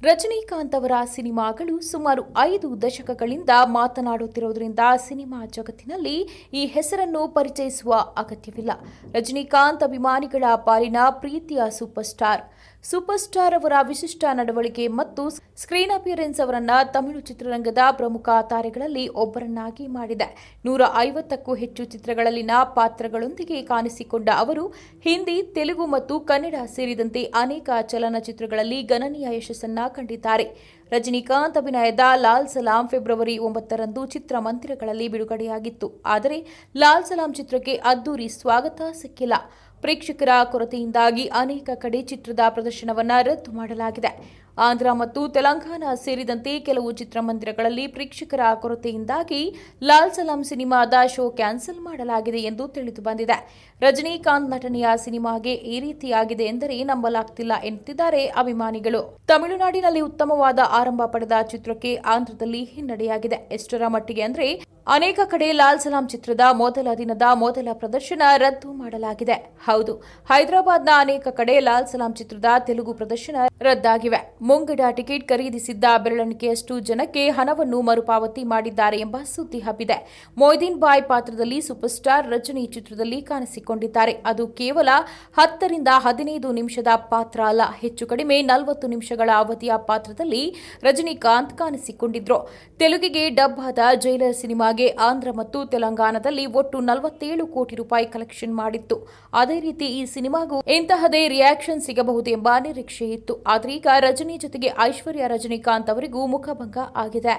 ರಜನಿಕಾಂತ್ ಅವರ ಸಿನಿಮಾಗಳು ಸುಮಾರು 5 ದಶಕಗಳಿಂದ ಮಾತನಾಡುತ್ತಿರುವುದರಿಂದ ಸಿನಿಮಾ ಜಗತ್ತಿನಲ್ಲಿ ಈ ಹೆಸರನ್ನು ಪರಿಚಯಿಸುವ ಅಗತ್ಯವಿಲ್ಲ. ರಜನಿಕಾಂತ್ ಅಭಿಮಾನಿಗಳ ಪಾಲಿನ ಪ್ರೀತಿಯ ಸೂಪರ್ ಸ್ಟಾರ್ ಅವರ ವಿಶಿಷ್ಟ ನಡವಳಿಕೆ ಮತ್ತು ಸ್ಕ್ರೀನ್ ಅಪಿಯರೆನ್ಸ್ ಅವರನ್ನ ತಮಿಳು ಚಿತ್ರರಂಗದ ಪ್ರಮುಖ ತಾರೆಗಳಲ್ಲಿ ಒಬ್ಬರನ್ನಾಗಿ ಮಾಡಿದೆ. 150ಕ್ಕೂ ಹೆಚ್ಚು ಚಿತ್ರಗಳಲ್ಲಿನ ಪಾತ್ರಗಳೊಂದಿಗೆ ಕಾಣಿಸಿಕೊಂಡ ಅವರು ಹಿಂದಿ, ತೆಲುಗು ಮತ್ತು ಕನ್ನಡ ಸೇರಿದಂತೆ ಅನೇಕ ಚಲನಚಿತ್ರಗಳಲ್ಲಿ ಗಣನೀಯ ಯಶಸ್ಸನ್ನ ಕಂಡಿದ್ದಾರೆ. ರಜನಿಕಾಂತ್ ಅಭಿನಯದ ಲಾಲ್ ಸಲಾಂ ಫೆಬ್ರವರಿ 9ರಂದು ಚಿತ್ರಮಂದಿರಗಳಲ್ಲಿ ಬಿಡುಗಡೆಯಾಗಿತ್ತು. ಆದರೆ ಲಾಲ್ ಸಲಾಂ ಚಿತ್ರಕ್ಕೆ ಅದ್ದೂರಿ ಸ್ವಾಗತ ಸಿಕ್ಕಿಲ್ಲ. ಪ್ರೇಕ್ಷಕರ ಕೊರತೆಯಿಂದಾಗಿ ಅನೇಕ ಕಡೆ ಚಿತ್ರದ ಪ್ರದರ್ಶನವನ್ನು ರದ್ದು ಮಾಡಲಾಗಿದೆ. ಆಂಧ್ರ ಮತ್ತು ತೆಲಂಗಾಣ ಸೇರಿದಂತೆ ಕೆಲವು ಚಿತ್ರಮಂದಿರಗಳಲ್ಲಿ ಪ್ರೇಕ್ಷಕರ ಕೊರತೆಯಿಂದಾಗಿ ಲಾಲ್ ಸಲಾಂ ಸಿನಿಮಾದ ಶೋ ಕ್ಯಾನ್ಸಲ್ ಮಾಡಲಾಗಿದೆ ಎಂದು ತಿಳಿದುಬಂದಿದೆ. ರಜನಿಕಾಂತ್ ನಟನೆಯ ಸಿನಿಮಾಗೆ ಈ ರೀತಿಯಾಗಿದೆ ಎಂದರೆ ನಂಬಲಾಗ್ತಿಲ್ಲ ಎನ್ನುತ್ತಿದ್ದಾರೆ ಅಭಿಮಾನಿಗಳು. ತಮಿಳುನಾಡಿನಲ್ಲಿ ಉತ್ತಮವಾದ ಆರಂಭ ಪಡೆದ ಚಿತ್ರಕ್ಕೆ ಆಂಧ್ರದಲ್ಲಿ ಹಿನ್ನಡೆಯಾಗಿದೆ. ಎಷ್ಟರ ಮಟ್ಟಿಗೆ ಅಂದರೆ ಅನೇಕ ಕಡೆ ಲಾಲ್ ಸಲಾಂ ಚಿತ್ರದ ಮೊದಲ ದಿನದ ಮೊದಲ ಪ್ರದರ್ಶನ ರದ್ದು ಮಾಡಲಾಗಿದೆ. ಹೌದು, ಹೈದರಾಬಾದ್ನ ಅನೇಕ ಕಡೆ ಲಾಲ್ ಸಲಾಂ ಚಿತ್ರದ ತೆಲುಗು ಪ್ರದರ್ಶನ ರದ್ದಾಗಿವೆ. ಮುಂಗಡ ಟಿಕೆಟ್ ಖರೀದಿಸಿದ್ದ ಬೆರಳೆಣಿಕೆಯಷ್ಟು ಜನಕ್ಕೆ ಹಣವನ್ನು ಮರುಪಾವತಿ ಮಾಡಿದ್ದಾರೆ ಎಂಬ ಸುದ್ದಿ ಹಬ್ಬಿದೆ. ಮೊಯ್ದೀನ್ ಬಾಯ್ ಪಾತ್ರದಲ್ಲಿ ಸೂಪರ್ ಸ್ಟಾರ್ ರಜನಿ ಚಿತ್ರದಲ್ಲಿ ಕಾಣಿಸಿಕೊಂಡಿದ್ದಾರೆ. ಅದು ಕೇವಲ 10 ರಿಂದ 15 ನಿಮಿಷದ ಪಾತ್ರ ಅಲ್ಲ, ಹೆಚ್ಚು ಕಡಿಮೆ 40 ನಿಮಿಷಗಳ ಅವಧಿಯ ಪಾತ್ರದಲ್ಲಿ ರಜನಿಕಾಂತ್ ಕಾಣಿಸಿಕೊಂಡಿದ್ರು. ತೆಲುಗಿಗೆ ಡಬ್ ಆದ ಜೈಲರ್ ಸಿನಿಮಾಗೆ ಆಂಧ್ರ ಮತ್ತು ತೆಲಂಗಾಣದಲ್ಲಿ ಒಟ್ಟು 47 ಕೋಟಿ ರೂಪಾಯಿ ಕಲೆಕ್ಷನ್ ಮಾಡಿತ್ತು. ಅದೇ ರೀತಿ ಈ ಸಿನಿಮಾಗೂ ಇಂತಹದೇ ರಿಯಾಕ್ಷನ್ ಸಿಗಬಹುದು ಎಂಬ ನಿರೀಕ್ಷೆ ಇತ್ತು. ಆದರೆ ಈಗ ರಜನಿ ಜೊತೆಗೆ ಐಶ್ವರ್ಯ ರಜನಿಕಾಂತ್ ಅವರಿಗೂ ಮುಖಭಂಗ ಆಗಿದೆ.